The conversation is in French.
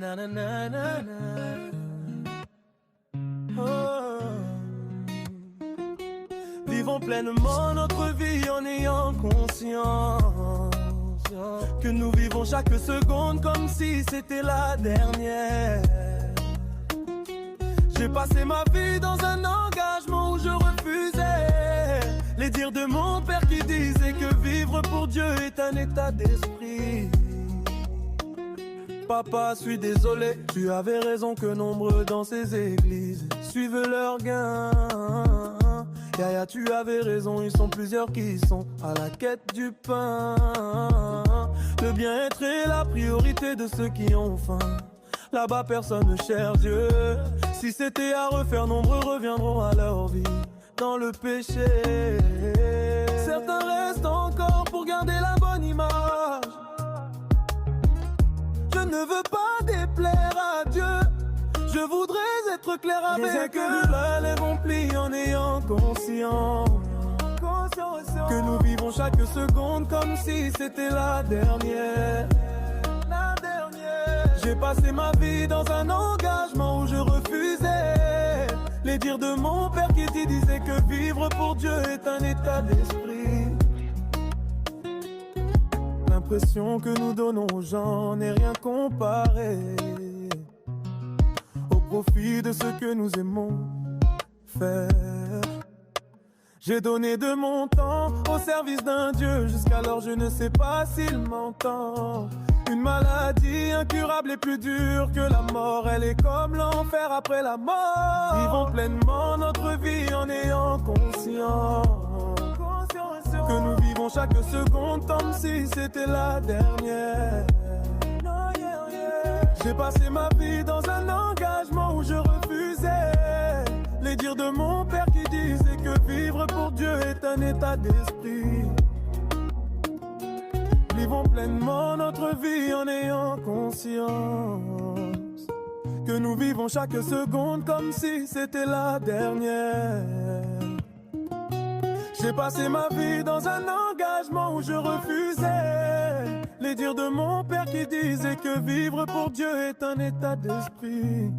Na na na na na. Oh. Vivons pleinement notre vie en ayant conscience que nous vivons chaque seconde comme si c'était la dernière. J'ai passé ma vie dans un engagement où je refusais les dires de mon père qui disait que vivre pour Dieu est un état d'esprit. Papa, suis désolé, tu avais raison que nombreux dans ces églises suivent leur gain. Yaya, tu avais raison, ils sont plusieurs qui sont à la quête du pain. Le bien-être est la priorité de ceux qui ont faim. Là-bas personne ne cherche Dieu. Si c'était à refaire, nombreux reviendront à leur vie dans le péché. Certains restent encore pour garder la bonne image. Je ne veux pas déplaire à Dieu, je voudrais être clair avec eux. Les les remplis en ayant conscience que nous vivons chaque seconde comme si c'était la dernière. J'ai passé ma vie dans un engagement où je refusais les dires de mon père qui disait que vivre pour Dieu est un état d'esprit. L'impression que nous donnons aux gens n'est rien comparé au profit de ce que nous aimons faire. J'ai donné de mon temps au service d'un Dieu, jusqu'alors je ne sais pas s'il m'entend. Une maladie incurable et plus dure que la mort, elle est comme l'enfer après la mort. Vivons pleinement notre vie en ayant conscience que nous vivons chaque seconde comme si c'était la dernière. J'ai passé ma vie dans un engagement où je refusais les dires de mon père qui disait que vivre pour Dieu est un état d'esprit. Vivons pleinement notre vie en ayant conscience que nous vivons chaque seconde comme si c'était la dernière. J'ai passé ma vie dans un engagement où je refusais les dires de mon père qui disait que vivre pour Dieu est un état d'esprit.